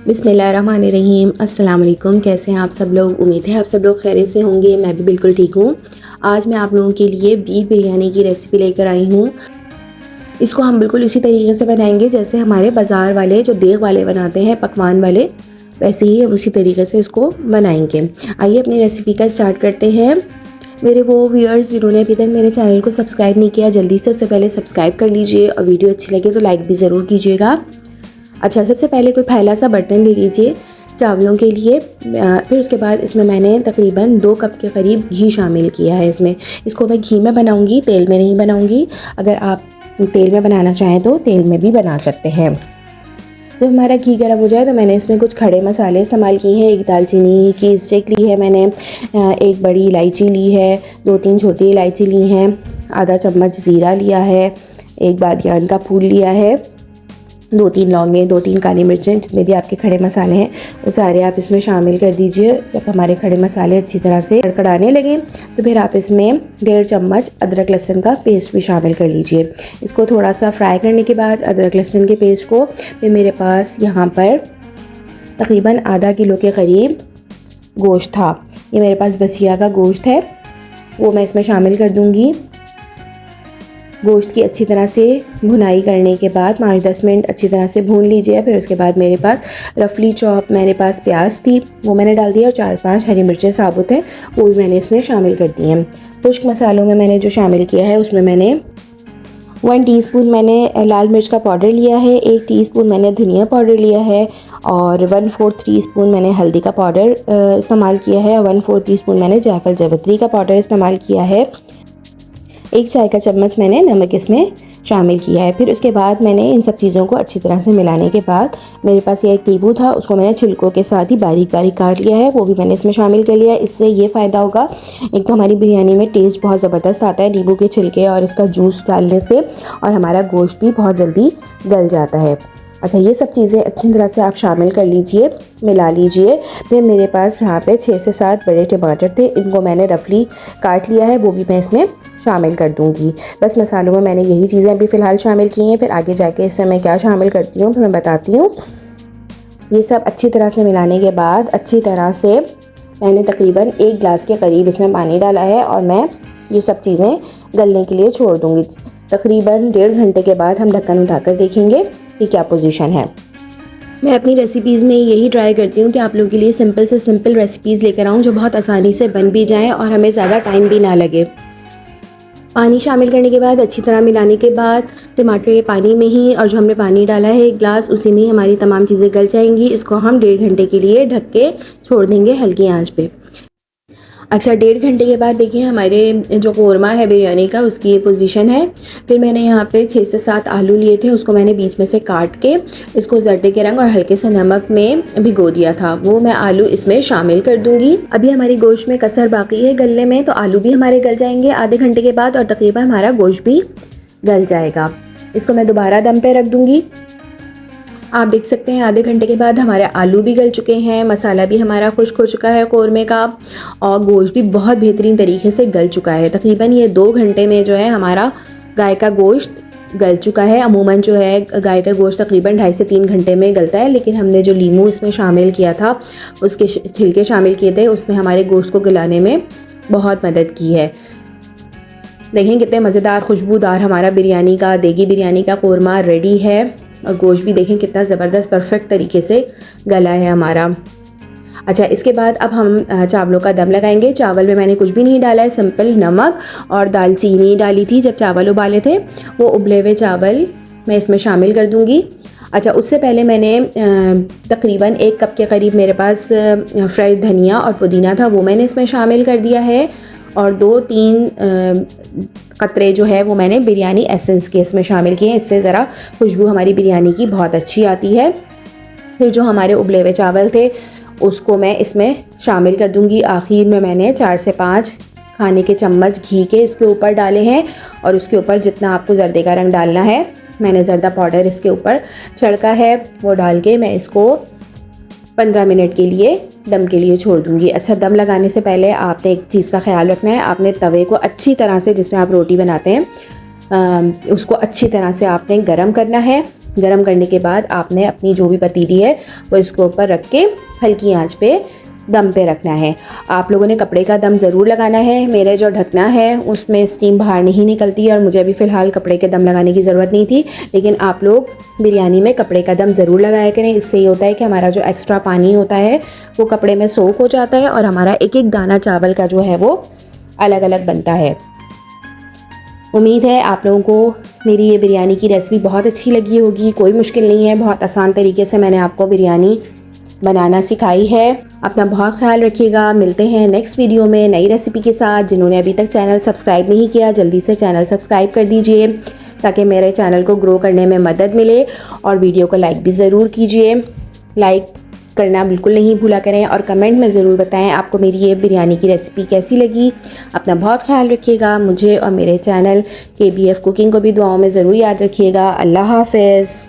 बिस्मिल्लाहिर्रहमानिर्रहीम। अस्सलाम वालेकुम। कैसे हैं आप सब लोग? उम्मीद है आप सब लोग खैरियत से होंगे। मैं भी बिल्कुल ठीक हूँ। आज मैं आप लोगों के लिए बीफ बिरयानी की रेसिपी लेकर आई हूँ। इसको हम बिल्कुल इसी तरीके से बनाएंगे जैसे हमारे बाज़ार वाले जो देग वाले बनाते हैं, पकवान वाले, वैसे ही हम उसी तरीके से इसको बनाएंगे। आइए अपनी रेसिपी का स्टार्ट करते हैं। मेरे वो व्यूअर्स जिन्होंने अभी तक मेरे चैनल को सब्सक्राइब नहीं किया, जल्दी से सबसे पहले सब्सक्राइब कर लीजिए और वीडियो अच्छी लगे तो लाइक भी ज़रूर कीजिएगा। अच्छा, सबसे पहले कोई फैला सा बर्तन ले लीजिए चावलों के लिए। फिर उसके बाद इसमें मैंने तकरीबन 2 कप के करीब घी शामिल किया है। इसको मैं घी में बनाऊंगी, तेल में नहीं बनाऊंगी। अगर आप तेल में बनाना चाहें तो तेल में भी बना सकते हैं। जब हमारा घी गर्म हो जाए तो मैंने इसमें कुछ खड़े मसाले इस्तेमाल किए हैं। 1 दालचीनी की स्टिक ली है मैंने, 1 बड़ी इलायची ली है, 2-3 छोटी इलायची ली हैं, आधा चम्मच ज़ीरा लिया है, 1 बादियान का फूल लिया है, 2-3 लौंगे, 2-3 काली मिर्चें, जितने भी आपके खड़े मसाले हैं वो सारे आप इसमें शामिल कर दीजिए। जब हमारे खड़े मसाले अच्छी तरह से कड़कड़ाने लगें तो फिर आप इसमें 1.5 चम्मच अदरक लहसुन का पेस्ट भी शामिल कर लीजिए। इसको थोड़ा सा फ्राई करने के बाद अदरक लहसुन के पेस्ट को फिर मेरे पास यहाँ पर तकरीबन आधा किलो के करीब गोश्त था। ये मेरे पास बछिया का गोश्त है, वो मैं इसमें शामिल कर दूँगी। गोश्त की अच्छी तरह से भुनाई करने के बाद 5-10 मिनट अच्छी तरह से भून लीजिए। फिर उसके बाद मेरे पास रफली चॉप मेरे पास प्याज थी, वो मैंने डाल दिया, और 4-5 हरी मिर्चें साबुत हैं वो भी मैंने इसमें शामिल कर दी हैं। खुश्क मसालों में मैंने जो शामिल किया है उसमें मैंने 1 टीस्पून मैंने लाल मिर्च का पाउडर लिया है, 1 टीस्पून मैंने धनिया पाउडर लिया है, और 1/4 टीस्पून मैंने हल्दी का पाउडर इस्तेमाल किया है, और 1/4 टीस्पून मैंने जायफल जावित्री का पाउडर इस्तेमाल किया है। 1 चाय का चम्मच मैंने नमक इसमें शामिल किया है। फिर उसके बाद मैंने इन सब चीज़ों को अच्छी तरह से मिलाने के बाद मेरे पास ये एक नींबू था, उसको मैंने छिलकों के साथ ही बारीक बारीक काट लिया है, वो भी मैंने इसमें शामिल कर लिया है। इससे ये फ़ायदा होगा, एक तो हमारी बिरयानी में टेस्ट बहुत ज़बरदस्त आता है नींबू के छिलके और इसका जूस डालने से, और हमारा गोश्त भी बहुत जल्दी गल जाता है। अच्छा, ये सब चीज़ें अच्छी तरह से आप शामिल कर लीजिए, मिला लीजिए। फिर मेरे पास यहाँ पे 6 से 7 बड़े टमाटर थे, इनको मैंने रफली काट लिया है, वो भी मैं इसमें शामिल कर दूंगी। बस मसालों में मैंने यही चीज़ें अभी फ़िलहाल शामिल की हैं। फिर आगे जाके इसमें मैं क्या शामिल करती हूँ फिर मैं बताती हूँ। ये सब अच्छी तरह से मिलाने के बाद अच्छी तरह से मैंने तकरीबन 1 गिलास के करीब इसमें पानी डाला है, और मैं ये सब चीज़ें गलने के लिए छोड़ दूँगी। तकरीबन 1.5 घंटे के बाद हम ढक्कन उठाकर देखेंगे कि क्या पोजीशन है। मैं अपनी रेसिपीज़ में यही ट्राई करती हूँ कि आप लोगों के लिए सिंपल से सिंपल रेसिपीज़ लेकर आऊँ जो बहुत आसानी से बन भी जाएँ और हमें ज़्यादा टाइम भी ना लगे। पानी शामिल करने के बाद अच्छी तरह मिलाने के बाद टमाटर के पानी में ही, और जो हमने पानी डाला है 1 गिलास, उसी में ही हमारी तमाम चीज़ें गल जाएंगी। इसको हम 1.5 घंटे के लिए ढक के छोड़ देंगे हल्की आंच पे। अच्छा, 1.5 घंटे के बाद देखिए हमारे जो कौरमा है बिरयानी का, उसकी ये पोजीशन है। फिर मैंने यहाँ पे 6 से 7 आलू लिए थे, उसको मैंने बीच में से काट के इसको जर्दे के रंग और हल्के से नमक में भिगो दिया था, वो मैं आलू इसमें शामिल कर दूंगी। अभी हमारी गोश्त में कसर बाकी है गलने में, तो आलू भी हमारे गल जाएंगे आधे घंटे के बाद, और तकरीबन हमारा गोश्त भी गल जाएगा। इसको मैं दोबारा दम पे रख दूँगी। आप देख सकते हैं आधे घंटे के बाद हमारे आलू भी गल चुके हैं, मसाला भी हमारा खुश्क हो चुका है कौरमे का, और गोश्त भी बहुत बेहतरीन तरीके से गल चुका है। तकरीबन ये 2 घंटे में जो है हमारा गाय का गोश्त गल चुका है। अमूमन जो है गाय का गोश्त तकरीबन 2.5 से 3 घंटे में गलता है, लेकिन हमने जो लीमू इसमें शामिल किया था, उसके छिलके शामिल किए थे, उसने हमारे गोश्त को गलाने में बहुत मदद की है। देखें कितने मज़ेदार खुशबूदार हमारा बिरयानी का, देगी बिरयानी का कौरमा रेडी है, और गोश्त भी देखें कितना ज़बरदस्त परफेक्ट तरीके से गला है हमारा। अच्छा, इसके बाद अब हम चावलों का दम लगाएंगे। चावल में मैंने कुछ भी नहीं डाला है, सिंपल नमक और दालचीनी डाली थी जब चावल उबाले थे, वो उबले हुए चावल मैं इसमें शामिल कर दूँगी। अच्छा, उससे पहले मैंने तकरीबन 1 कप के करीब मेरे पास फ्रेश धनिया और पुदीना था, वो मैंने इसमें शामिल कर दिया है, और 2-3 कतरे जो है वो मैंने बिरयानी एसेंस के इसमें शामिल किए हैं। इससे ज़रा खुशबू हमारी बिरयानी की बहुत अच्छी आती है। फिर जो हमारे उबले हुए चावल थे उसको मैं इसमें शामिल कर दूंगी। आखिर में मैंने 4 से 5 खाने के चम्मच घी के इसके ऊपर डाले हैं, और उसके ऊपर जितना आपको जर्दे का रंग डालना है, मैंने जर्दा पाउडर इसके ऊपर छिड़का है, वो डाल के मैं इसको 15 मिनट के लिए दम के लिए छोड़ दूंगी। अच्छा, दम लगाने से पहले आपने एक चीज़ का ख्याल रखना है, आपने तवे को अच्छी तरह से, जिसमें आप रोटी बनाते हैं, उसको अच्छी तरह से आपने गरम करना है। गरम करने के बाद आपने अपनी जो भी पतीली है वो इसके ऊपर रख के हल्की आंच पे दम पे रखना है। आप लोगों ने कपड़े का दम ज़रूर लगाना है। मेरे जो ढकना है उसमें स्टीम बाहर नहीं निकलती है और मुझे अभी फ़िलहाल कपड़े के दम लगाने की ज़रूरत नहीं थी, लेकिन आप लोग बिरयानी में कपड़े का दम ज़रूर लगाया करें। इससे ये होता है कि हमारा जो एक्स्ट्रा पानी होता है वो कपड़े में सोख हो जाता है और हमारा एक एक दाना चावल का जो है वो अलग अलग बनता है। उम्मीद है आप लोगों को मेरी ये बिरयानी की रेसिपी बहुत अच्छी लगी होगी। कोई मुश्किल नहीं है, बहुत आसान तरीके से मैंने आपको बिरयानी बनाना सिखाई है। अपना बहुत ख्याल रखिएगा। मिलते हैं नेक्स्ट वीडियो में नई रेसिपी के साथ। जिन्होंने अभी तक चैनल सब्सक्राइब नहीं किया जल्दी से चैनल सब्सक्राइब कर दीजिए ताकि मेरे चैनल को ग्रो करने में मदद मिले, और वीडियो को लाइक भी ज़रूर कीजिए। लाइक करना बिल्कुल नहीं भूला करें और कमेंट में ज़रूर बताएं आपको मेरी ये बिरयानी की रेसिपी कैसी लगी। अपना बहुत ख्याल रखिएगा। मुझे और मेरे चैनल KBF कुकिंग को भी दुआओं में ज़रूर याद रखिएगा। अल्लाह हाफ़िज़।